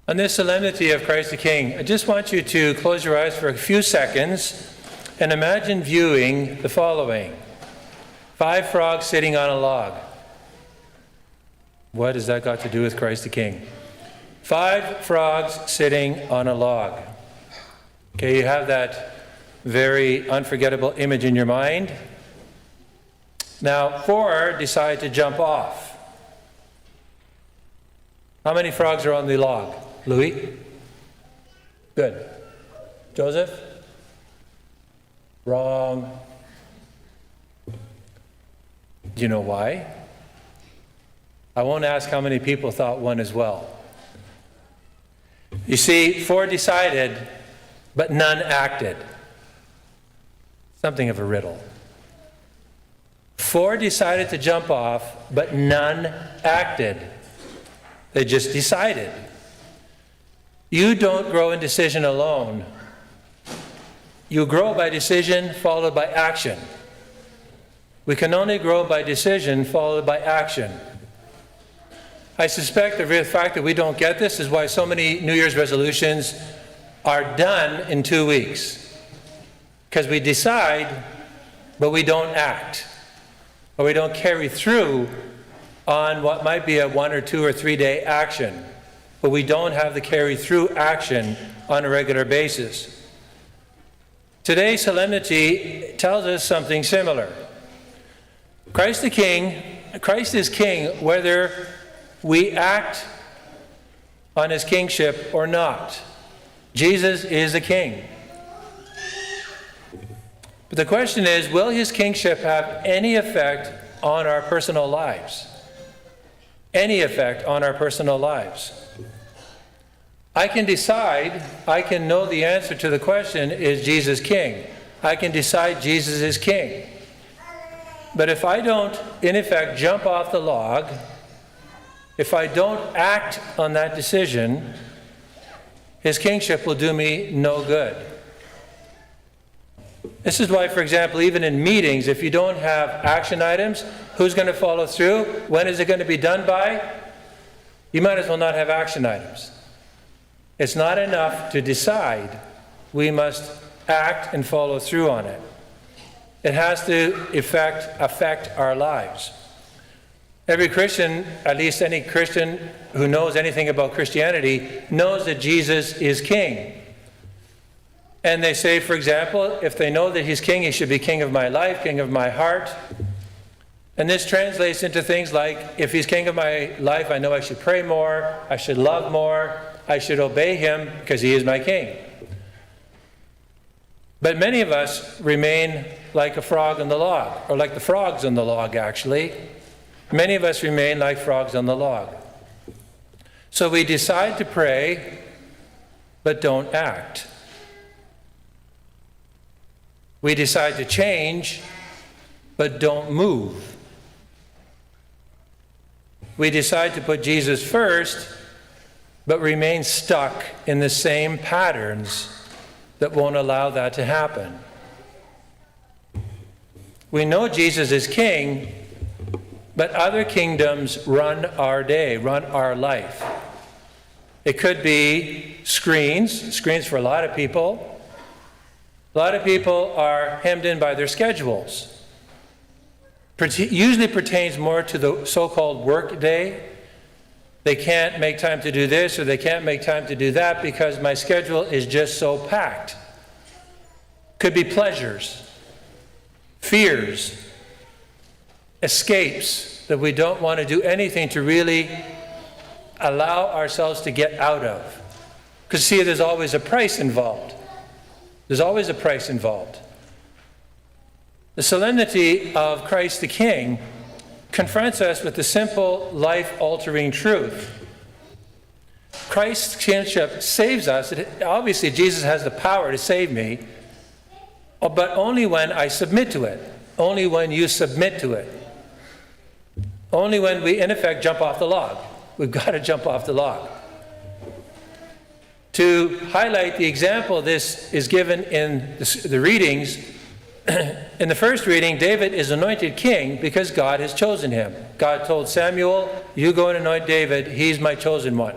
On this solemnity of Christ the King, I just want you to close your eyes for a few seconds and imagine viewing the following. 5 frogs sitting on a log. What has that got to do with Christ the King? 5 frogs sitting on a log. Okay, you have that very unforgettable image in your mind. Now, 4 decide to jump off. How many frogs are on the log? Louis? Good. Joseph? Wrong. Do you know why? I won't ask how many people thought 1 as well. You see, 4 decided, but none acted. Something of a riddle. 4 decided to jump off, but none acted. They just decided. You don't grow in decision alone. You grow by decision followed by action. We can only grow by decision followed by action. I suspect the real fact that we don't get this is why so many New Year's resolutions are done in 2 weeks. Because we decide, but we don't act. Or we don't carry through on what might be a 1 or 2 or 3 day action. But we don't have the carry through action on a regular basis. Today's solemnity tells us something similar. Christ is King whether we act on his kingship or not. Jesus is the King. But the question is, will his kingship have any effect on our personal lives? Any effect on our personal lives? I can decide, I can know the answer to the question, is Jesus King? I can decide Jesus is King. But if I don't, in effect, jump off the log, if I don't act on that decision, his kingship will do me no good. This is why, for example, even in meetings, if you don't have action items, who's going to follow through? When is it going to be done by? You might as well not have action items. It's not enough to decide. We must act and follow through on it. It has to affect our lives. Every Christian, at least any Christian who knows anything about Christianity, knows that Jesus is King. And they say, for example, if they know that he's King, he should be King of my life, King of my heart. And this translates into things like, if he's King of my life, I know I should pray more, I should love more, I should obey him because he is my King. But many of us remain like a frog on the log, or like the frogs on the log, actually. Many of us remain like frogs on the log. So we decide to pray, but don't act. We decide to change, but don't move. We decide to put Jesus first, but remain stuck in the same patterns that won't allow that to happen. We know Jesus is King, but other kingdoms run our day, run our life. It could be screens for a lot of people. A lot of people are hemmed in by their schedules. Usually pertains more to the so-called work day. They can't make time to do this or they can't make time to do that because my schedule is just so packed. Could be pleasures, fears, escapes that we don't want to do anything to really allow ourselves to get out of. Because see, there's always a price involved. There's always a price involved. The solemnity of Christ the King confronts us with the simple, life-altering truth. Christ's kingship saves us. Obviously, Jesus has the power to save me, but only when I submit to it. Only when you submit to it. Only when we, in effect, jump off the log. We've got to jump off the log. To highlight the example, this is given in the readings. In the first reading, David is anointed king because God has chosen him. God told Samuel, you go and anoint David, he's my chosen one.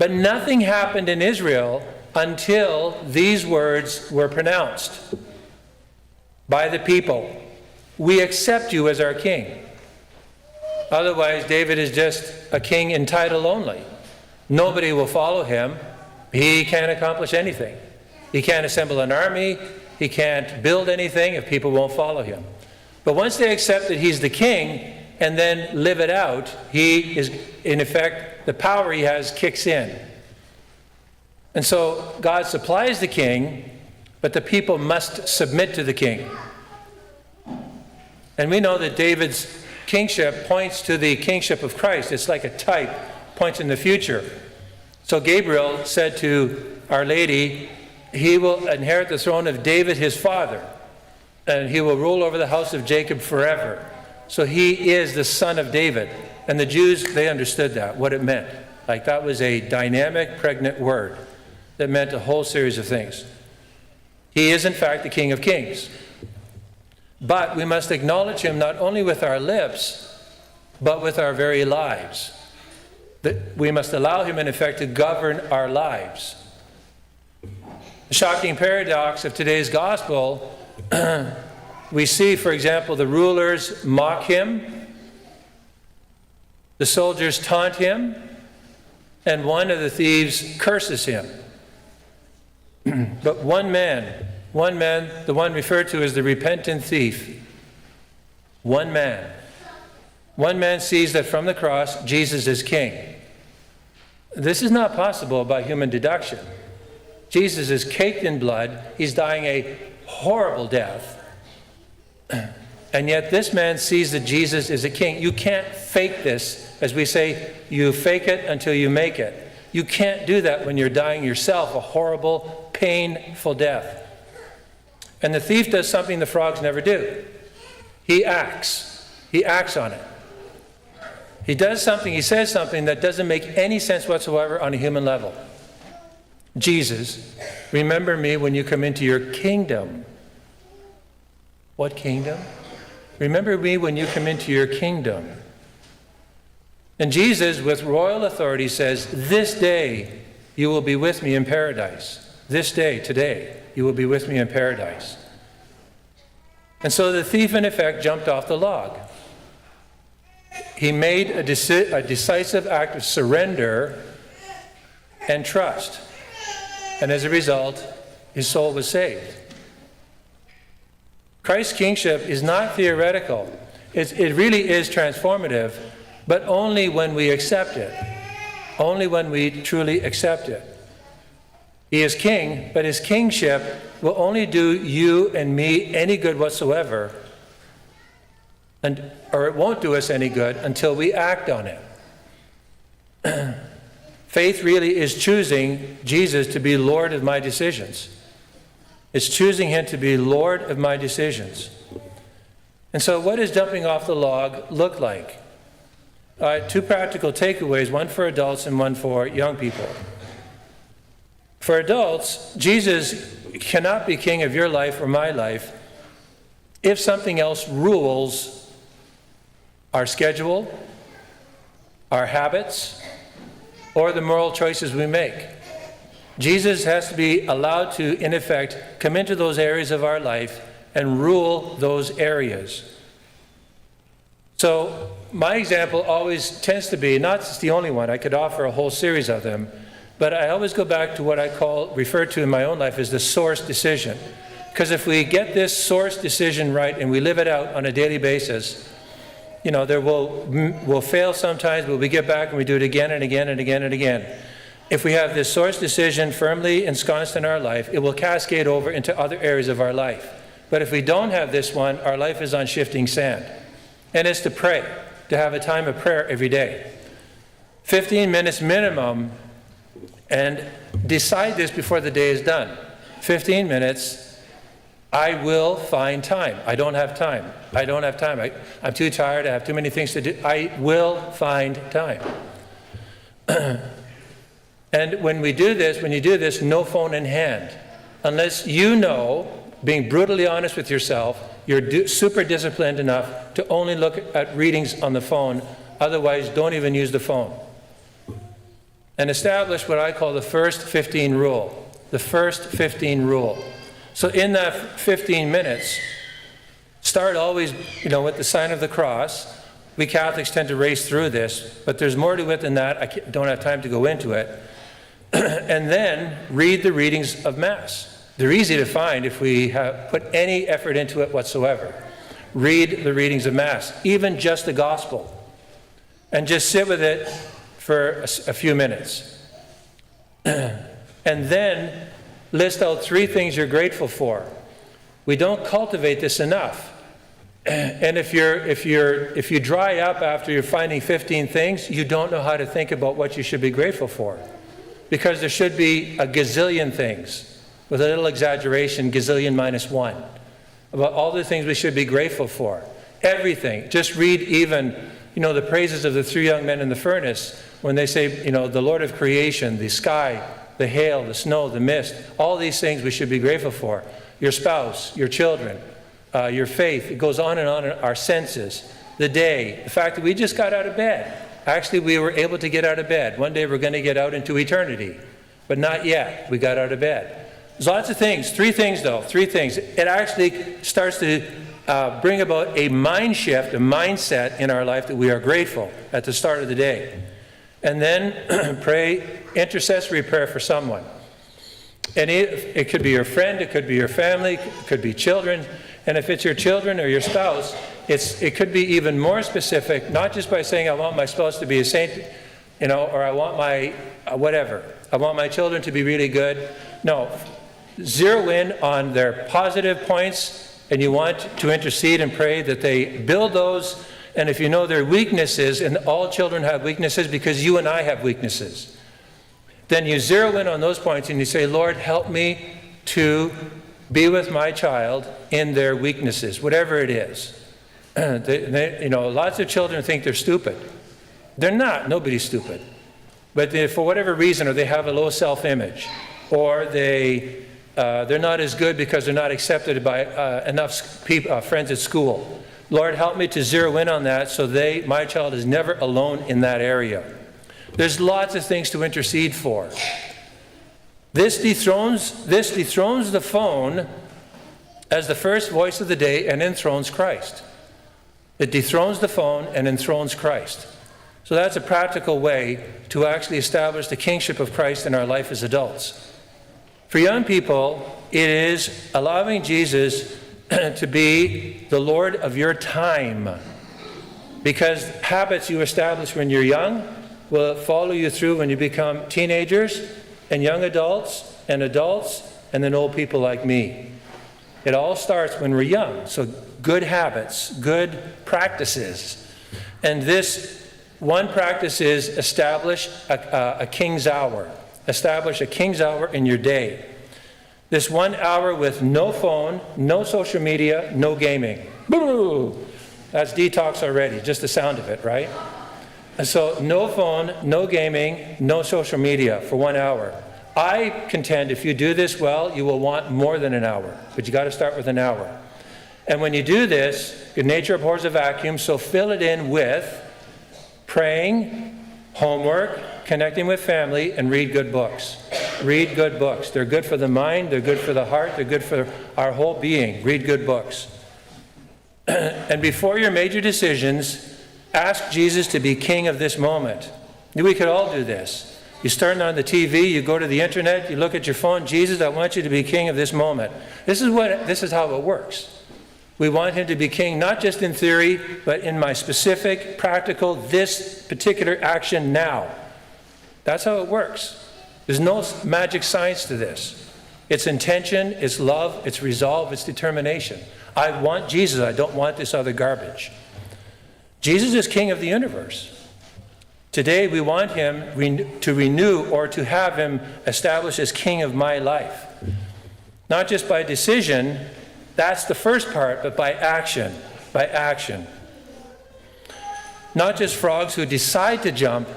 But nothing happened in Israel until these words were pronounced by the people. We accept you as our king. Otherwise, David is just a king in title only. Nobody will follow him. He can't accomplish anything. He can't assemble an army. He can't build anything if people won't follow him. But once they accept that he's the king and then live it out, he is, in effect, the power he has kicks in. And so God supplies the king, but the people must submit to the king. And we know that David's kingship points to the kingship of Christ. It's like a type, points in the future. So Gabriel said to Our Lady, he will inherit the throne of David his father, and he will rule over the house of Jacob forever. So he is the son of David. And the Jews, they understood that, what it meant. Like that was a dynamic, pregnant word that meant a whole series of things. He is, in fact, the King of Kings. But we must acknowledge him not only with our lips, but with our very lives. That we must allow him, in effect, to govern our lives. The shocking paradox of today's gospel, we see, for example, the rulers mock him, the soldiers taunt him, and one of the thieves curses him. But one man, the one referred to as the repentant thief, one man sees that from the cross, Jesus is king. This is not possible by human deduction. Jesus is caked in blood. He's dying a horrible death. And yet this man sees that Jesus is a king. You can't fake this. As we say, you fake it until you make it. You can't do that when you're dying yourself a horrible, painful death. And the thief does something the frogs never do. He acts. He acts on it. He does something, he says something that doesn't make any sense whatsoever on a human level. Jesus, remember me when you come into your kingdom. What kingdom? Remember me when you come into your kingdom. And Jesus, with royal authority, says, this day you will be with me in paradise. This day, today, you will be with me in paradise. And so the thief, in effect, jumped off the log. He made a decisive act of surrender and trust. And as a result, his soul was saved. Christ's kingship is not theoretical. It really is transformative, but only when we accept it. Only when we truly accept it. He is king, but his kingship will only do you and me any good whatsoever, or it won't do us any good until we act on it. Faith really is choosing Jesus to be Lord of my decisions. It's choosing him to be Lord of my decisions. And so what does jumping off the log look like? Two practical takeaways, one for adults and one for young people. For adults, Jesus cannot be king of your life or my life if something else rules our schedule, our habits, or the moral choices we make. Jesus has to be allowed to, in effect, come into those areas of our life and rule those areas. So my example always tends to be, not just the only one, I could offer a whole series of them, but I always go back to what I refer to in my own life as the source decision. Because if we get this source decision right and we live it out on a daily basis, we'll fail sometimes, but we get back and we do it again and again and again and again. If we have this source decision firmly ensconced in our life, it will cascade over into other areas of our life. But if we don't have this one, our life is on shifting sand. And it's to pray, to have a time of prayer every day. 15 minutes minimum, and decide this before the day is done. 15 minutes, I will find time. I don't have time. I'm too tired. I have too many things to do. I will find time. And when you do this, no phone in hand. Unless you know, being brutally honest with yourself, you're super disciplined enough to only look at readings on the phone. Otherwise, don't even use the phone. and establish what I call the first 15 rule. The first 15 rule. So in that 15 minutes, start always, with the sign of the cross. We Catholics tend to race through this, but there's more to it than that. I don't have time to go into it. And then read the readings of Mass. They're easy to find if we have put any effort into it whatsoever. Read the readings of Mass, even just the Gospel, and just sit with it for a few minutes. And then list out 3 things you're grateful for. We don't cultivate this enough. And if you dry up after you're finding 15 things, you don't know how to think about what you should be grateful for. Because there should be a gazillion things, with a little exaggeration, gazillion minus 1, about all the things we should be grateful for. Everything. Just read even, the praises of the 3 young men in the furnace, when they say, the Lord of creation, the sky, the hail, the snow, the mist, all these things we should be grateful for. Your spouse, your children, your faith, it goes on, our senses, the day, the fact that we just got out of bed. Actually, we were able to get out of bed. One day we're going to get out into eternity, but not yet. We got out of bed. There's lots of things. 3 things, though. 3 things. It actually starts to bring about a mind shift, a mindset in our life that we are grateful at the start of the day. And then pray intercessory prayer for someone. And it could be your friend, it could be your family, it could be children. And if it's your children or your spouse, it could be even more specific, not just by saying, I want my spouse to be a saint, or I want my whatever. I want my children to be really good. No. Zero in on their positive points, and you want to intercede and pray that they build those. And if you know their weaknesses, and all children have weaknesses because you and I have weaknesses, then you zero in on those points and you say, Lord, help me to be with my child in their weaknesses, whatever it is. Lots of children think they're stupid. They're not. Nobody's stupid. But for whatever reason, or they have a low self-image, or they're not as good because they're not accepted by enough friends at school. Lord, help me to zero in on that so my child is never alone in that area. There's lots of things to intercede for. This dethrones the phone as the first voice of the day and enthrones Christ. It dethrones the phone and enthrones Christ. So that's a practical way to actually establish the kingship of Christ in our life as adults. For young people, it is allowing Jesus to be the Lord of your time. Because habits you establish when you're young will follow you through when you become teenagers and young adults and then old people like me. It all starts when we're young. So good habits, good practices. And this one practice is establish a king's hour. Establish a king's hour in your day. This 1 hour with no phone, no social media, no gaming. Boo! That's detox already, just the sound of it, right? And so no phone, no gaming, no social media for 1 hour. I contend if you do this well, you will want more than an hour, but you got to start with an hour. And when you do this, your nature abhors a vacuum, so fill it in with praying, homework, connecting with family, and read good books. Read good books. They're good for the mind, they're good for the heart, they're good for our whole being. Read good books. And before your major decisions, ask Jesus to be king of this moment. We could all do this. You turn on the TV, you go to the internet, you look at your phone. Jesus, I want you to be king of this moment. This is how it works. We want him to be king, not just in theory, but in my specific, practical, this particular action now. That's how it works. There's no magic science to this. It's intention, it's love, it's resolve, it's determination. I want Jesus, I don't want this other garbage. Jesus is king of the universe. Today we want him to renew or to have him established as king of my life. Not just by decision, that's the first part, but by action. By action. Not just frogs who decide to jump,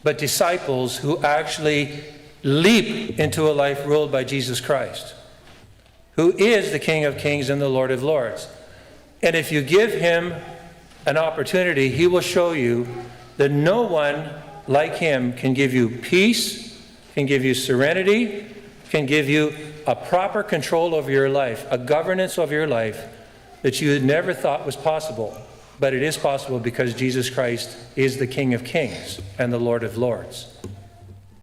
but disciples who actually leap into a life ruled by Jesus Christ, who is the King of Kings and the Lord of Lords. And if you give him an opportunity, he will show you that no one like him can give you peace, can give you serenity, can give you a proper control over your life, a governance of your life that you had never thought was possible. But it is possible because Jesus Christ is the King of Kings and the Lord of Lords.